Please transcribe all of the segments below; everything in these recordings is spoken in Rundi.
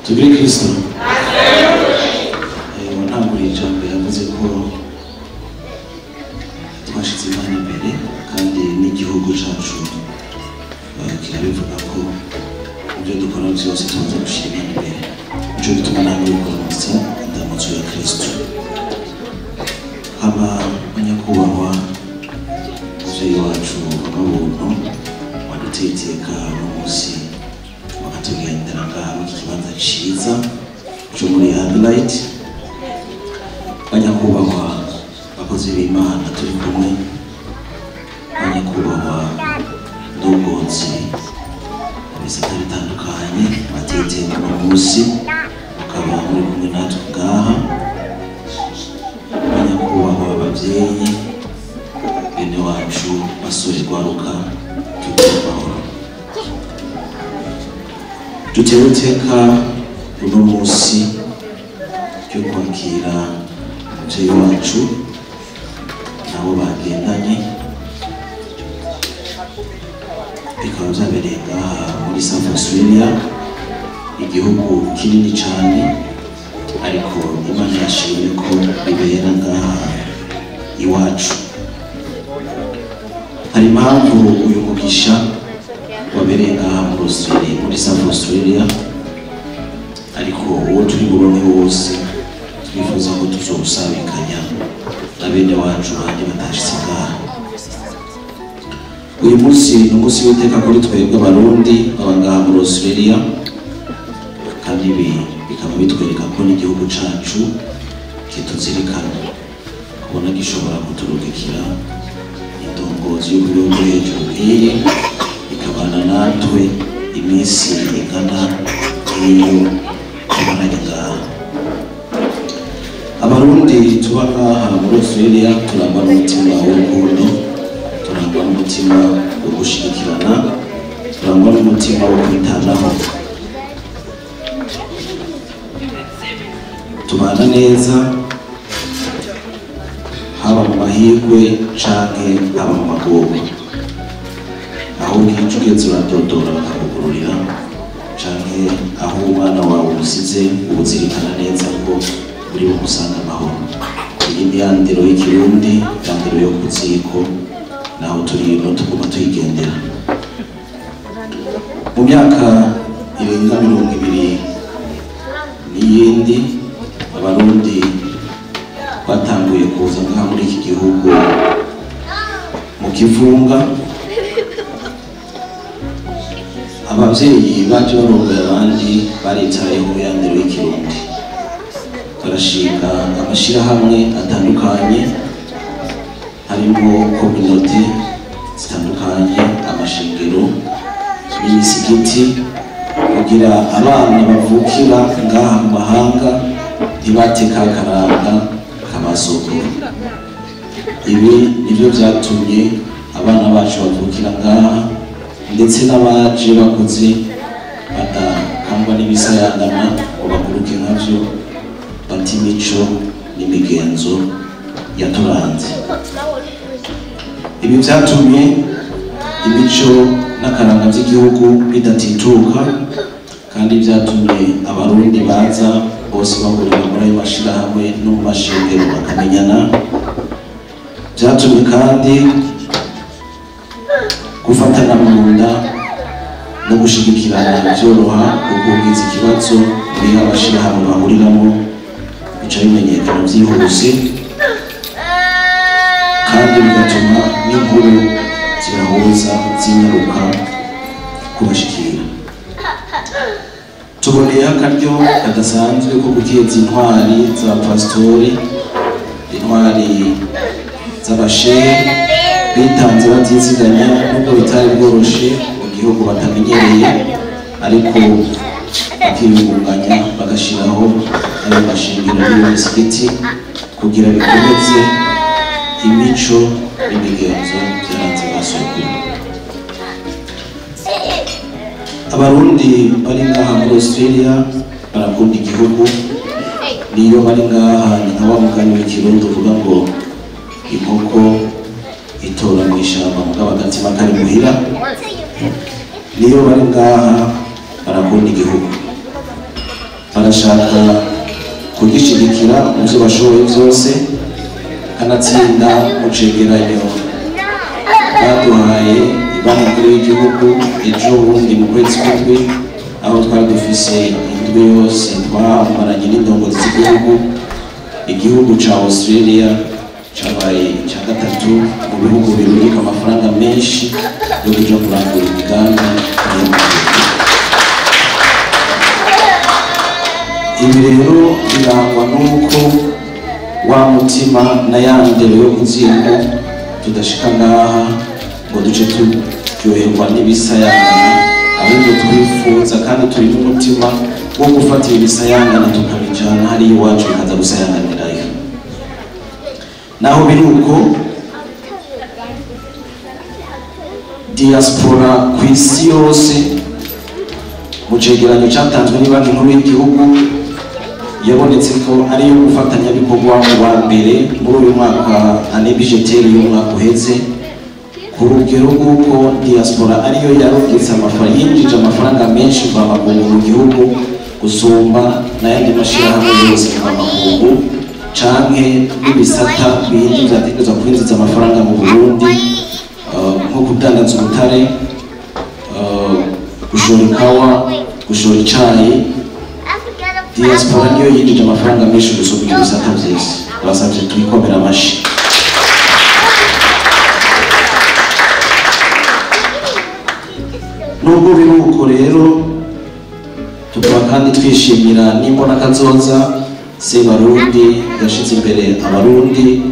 Tugire Kristo. Ntabwo ijambo yavuze ko twashize Imana imbere kandi n'igihugu cyacu kirabivuga ko ibyo dukora byose tuza gushyira Imana imbere. Nicyo gituma ntabwo bikoromotsa indamutso ya Kristo. Haba banyakubahwa umubyeyi wacu w'abuntu waduteye iteka n'umunsi bakatugendera ngaha mu kibanza cyiza cyo muri Adelaide. Banyakubahwa bakozi b'Imana turi kumwe, banyakubahwa ndongozi ibisata bitandukanye bateye iteka n'umunsi bakaba muri kumwe natwe ngaha. Banyakubahwa ababyeyi bene wacu basore rwaruka tugira amahoro. Dutewe iteka uno munsi cyo kwakira umubyeyi wacu nabo bagendanye, bikaba byabereye ngaha muri South Australia, igihugu kinini cyane, ariko Imana yashimye ko bibera ngaha iwacu. Hari impamvu uyu mugisha wabereye ngaha muri Australia, muri South Australia, ariko uwo turi buronke wose twifuza ko tuzowusabikanya na bene wacu bandi batashitse ngaha. Uyu munsi ni umunsi w'iteka kuri twebwe abarundi baba ngaha muri Australia, kandi bikaba bitwereka ko n'igihugu cacu kituzirikana, kubona gishobora kuturungikira indongozi y'ubuyobozi hejuru nk'iyi ikabana natwe iminsi ingana n'iyo tubonanye ngaha. Abarundi tuba ngaha muri Australia turangwa n'umutima w'urukundo, turangwa n'umutima wo gushigikirana, turangwa n'umutima wo kwitanaho. Tubana neza haba mu mahirwe canke haba mu magogo, aho bwije ugeze uradodora bakakugururira, canke aho umwana wawe usize ubuzirikana neza ko uri bumusanga amahoro. Iyi ni ya ndero y'ikirundi, ya ndero yo ku ziko, naho turi no tuguma tuyigendera. Mu myaka irenga 20 n'iyindi abarundi batanguye kuza ngaha muri iki gihugu mu kivunga. Abavyeyi baje barongoye abandi baritayeho ya ndero y'ikirundi, barashinga amashirahamwe atandukanye, harimo community zitandukanye, amashengero n'imisigiti, kugira abana bavukira ngaha mu mahanga ntibateka akaranga k'amasoko. Ibi nivyo vyatumye abana bacu bavukira ngaha ndetse n'abaje bakuze badakangwa n'ibisayangana ngo baguruke nkavyo, bati imico n'imigenzo yaturanze. Ibi vyatumye imico n'akaranga vy'igihugu bidatituka, kandi vyatumye abarundi baza bose bahurira muri ayo mashirahamwe no mu mashengero bakamenyana. Vyatumye kandi gufatana mu nda no gushigikirana vyoroha, kuko ugize ikibazo muri abashirahamwe bahuriramo bica bimenyekana vyihuse, kandi bigatuma n'inkuru zirahuza zinyaruka kubashikira. Tuboneye akaryo kadasanzwe ko gukeza intwari z'abapasitori, intwari z'abashehe bitanze batiziganya, nubwo bitari bworoshe mu gihugu batamenyereye, ariko bakiyungunganya bagashiraho ayo mashengero y'imisigiti kugira bikomeze imico n'imigenzo byaranze basokuru. Abarundi bari ngaha muri Australia barakunda igihugu, niyo bari ngaha ni nka wa mugani w'ikirundi uvuga ngo inkoko itora mu ishamba mugabo agatima kari muhira. Niyo bari ngaha barakunda igihugu, barashaka kugishigikira mu byo bashoboye byose, kanatsinda mu cegeranyo baduhaye banki nkuru y'igihugu ejo bundi mu kwezi kw'indwi, aho twari dufise indwi yose twamaranye n'indongozi z'igihugu. Igihugu ca Australia cabaye icya gatatu mu bihugu birungika amafaranga menshi yo kuja kurangura imigambi. Ibi rero birangwa n'uko wa mutima na ya ndero yo kuzinga tudashika ngaha ngo duce turyoherwa n'ibisayangana, ahubwo twifuza kandi turi n'umutima wo gufatira ibisayangana tukabijana hari iwacu bikaza gusayanganirayo. Naho biri uko, diaspora ku isi yose mu cegeranyo cyatanzwe ni banki nkuru y'igihugu yabonetse ko ariyo gufatanyabikorwa wa mbere muri uyu mwaka ane budgetaire y'umwaka uheze, ku rugero rw'uko diaspora ariyo yarungitse amafaranga, yinjije amafaranga menshi kuva makungu mu gihugu gusumba n'ayandi mashirahamwe yose kuva makungu canke n'ibisata bindi vyategerezwa kwinjiza amafaranga mu Burundi, nko kudandaza ubutare, gushora ikawa, gushora icayi. Diaspora niyo yinjije amafaranga menshi gusumba ibyo bisata vyose. Basavye twikomera amashi. Nubwo biri uko rero, tukaba kandi twishimira n'imbona kazoza Sebarundi yashize imbere abarundi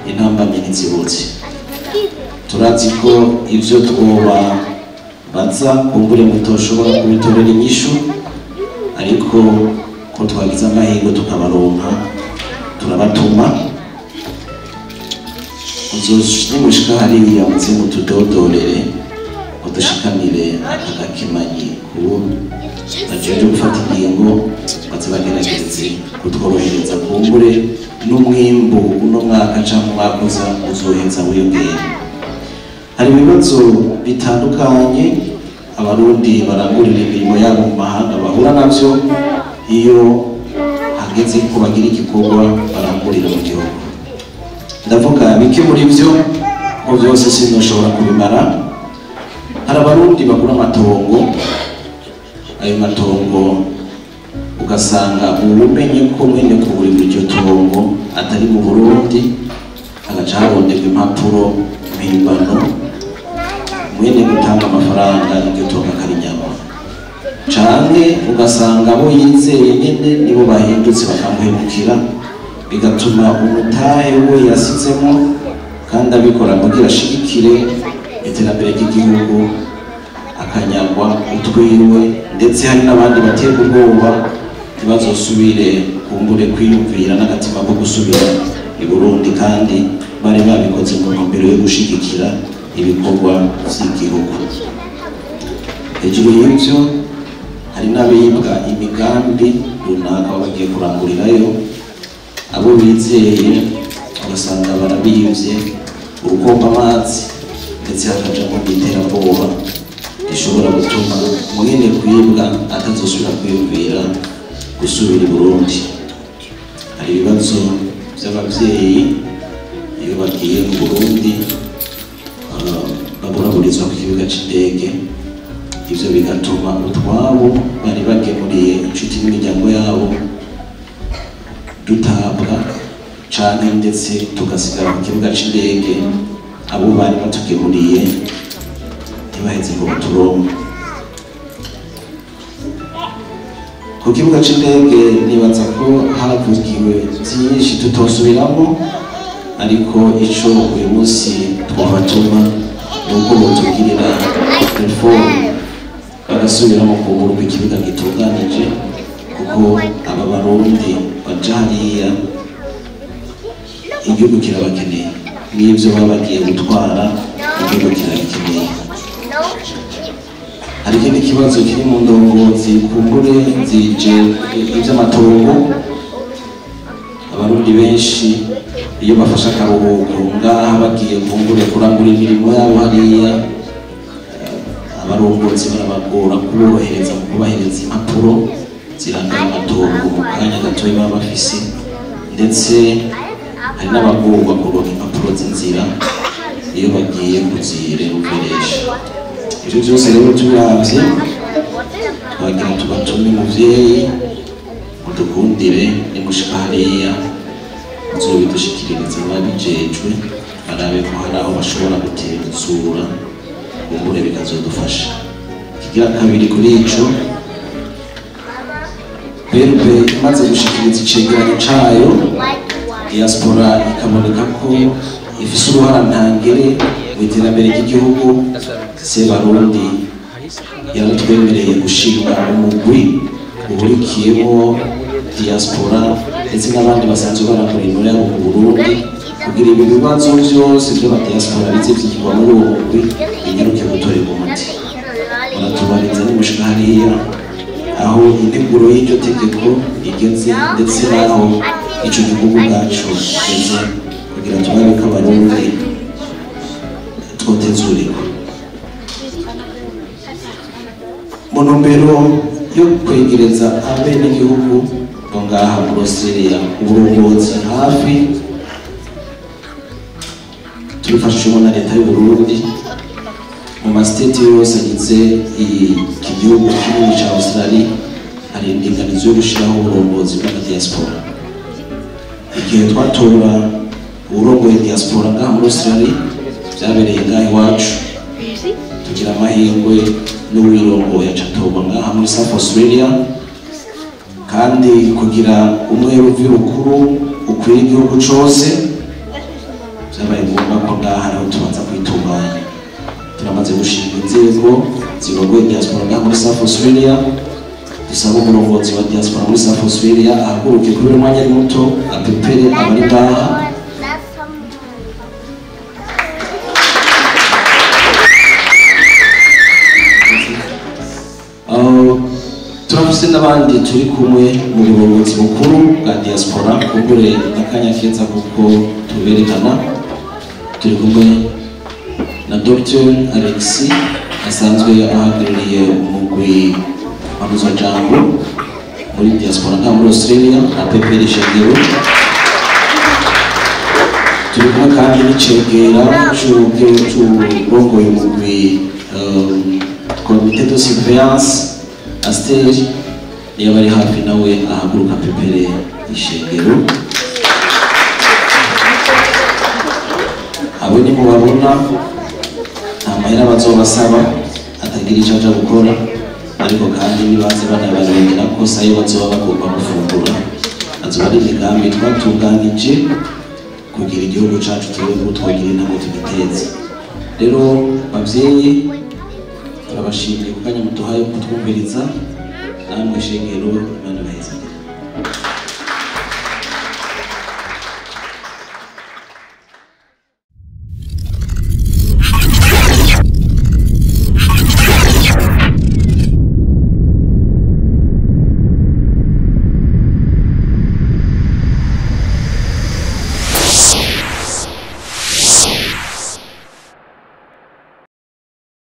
intambamyi ntizibutse. Turazi ko ivyo twobabaza kumbure mutoshobora kubitorera inyishu, ariko ko twagize amahirwe tukabaronka turabatuma nimushika hariya muze mutudodorere udushikanire akagakemanyi kubo bajeje gufata ingingo baze bagerageze kutworohereza kumbure n'umwimbu uno mwaka canke umwaka uza uzoheza wiyongera. Hari ibibazo bitandukanye abarundi barangurira imirimo yabo mu mahanga bahura navyo iyo hageze ko bagira igikorwa barangurira mu gihugu. Ndavuga bike muri vyo ko vyose sinoshobora kubimara. Hari abarundi bagura amatongo, ayo matongo ugasanga ubumenye ko mwene kugura iryo tongo atari mu Burundi, agaca haronderwa impapuro mpimbano mwene gutanga amafaranga iryo tongo akarinyama, canke ugasanga abo yizeye nyene nibo bahindutse bakamuhemukira, bigatuma umutahe we yasizemo kandi abikora kugira ashigikire iterambere ry'igihugu akanyagwa utwiwe, ndetse hari n'abandi bateka ubwoba ntibazosubire kumbure kwiyumvira n'agatima ko gusubira i Burundi kandi bari babikoze mu ntumbero yo gushigikira ibikorwa vy'igihugu. Hejuru y'ivyo hari n'abibwa imigambi runaka bagiye kurangurirayo, abo bizeye ugasanga barabivye urukomba amazi, ndetse hakajamo n'iterabwoba rishobora gutuma mwene kwibwa atazosubira kwiyumvira gusubira i Burundi. Hari ibibazo by'abavyeyi iyo bagiye mu Burundi baburaburizwa ku kibuga c'indege, ivyo bigatuma utwabo bari bagemuriye inshuti n'imiryango yabo dutabwa canke ndetse tugasigara ku kibuga c'indege abo bari batugemuriye ntibaheze ngo baturonke. Ku kibuga c'indege nibaza ko havugiwe byinshi tutosubiramo, ariko ico uyu munsi twabatuma nuko botugirira reforme bagasubiramo kubura uko ikibuga gitunganije, kuko aba barundi baja hariya igihugu kirabakeneye, n'ivyo baba bagiye gutwara igihugu kirabikeneye. Hari ikindi kibazo kiri mu ndongozi kumbure zije ivy'amatongo. Abarundi benshi iyo bafashe akaruhuko ngaha bagiye kumbure kurangura imirimo yabo hariya, abarongozi barabagora kuborohereza mu kubahereza impapuro ziranga amatongo mu kanya gatoya baba bafise, ndetse hari n'abagomba kuronka impapuro z'inzira iyo bagiye kuzireruveresha. Ivyo vyose rero tubiravye twagira tubatume umuvyeyi mudukundire nimushika hariya muzobidushikiririza ababijejwe barabe ko hari aho bashobora gutenzura kumbure bikazodufasha. Ikigira kabiri kuri ico, BRB imaze gushikiriza icegeranyo cayo, diaspora ikaboneka ko ifise uruhara ntangere mu iterambere ry'igihugu. Sebarundi yaratwemereye gushinga umugwi uhurikiyemo diaspora ndetse n'abandi basanzwe barakora imirimo yabo mu Burundi kugira ibi bibazo vyose vy'abadiaspora bize vyigwa muri uwo mugwi binyaruke gutorerwa umuti. Muratubariza nimushika hariya aho integuro y'iryo tegeko igeze ndetse n'aho ico gihugu bwacu kigeze kugira turabe ko abarundi twotezurirwa. Mu ntumbero yo kwegereza abenegihugu bo ngaha muri Australia uburongozi hafi, tubifashijwemo na leta y'u Burundi mu masiteti yose agize iki gihugu kinini ca Australia, hari indinganizo yo gushiraho uburongozi bw'abadiaspora. Igihe twatora uburongoye diaspora ngaha muri Australia vyabereye ngaha iwacu, tugira amahirwe n'uwirongoye acatorwa ngaha muri South Australia, kandi kugira umwe ruvi rukuru ukwiye igihugu cose vyabaye ngombwa ko ngaha naho tubanza kwitunganya. Turamaze gushinga inzego zirongoye diaspora ngaha muri South Australia, dusaba umurongozi wa diaspora muri South Australia ahaguruke kubera umwanya ari muto apepere abari ngaha. Turafise n'abandi turi kumwe mu burongozi bukuru bwa diaspora kumbure n'akanya keza kuko tuberekana. Turi kumwe na Dr. Alexis asanzwe ahagarariye umugwi mpuzajambo muri diaspora nka muri Australia na Peperi Shengero. Turi kumwe kandi n'icegera c'urongoye umugwi Comité de surveillance Asteri niyo bari hafi nawe ahaguruka Pepere Ishengero. Abo ni mubabona nta mahera bazobasaba atagira ico aja gukora, ariko kandi nibaze banabarengera ko sayo bazoba bagomba gufungura azoba ari imigambi twatunganije kugira igihugu cacu turebe twogira intambwe tugiteze. Rero bavyeyi turabashimiye kukanya muduhaye kutwumviriza, namwe Shengero Imana ibahezagire.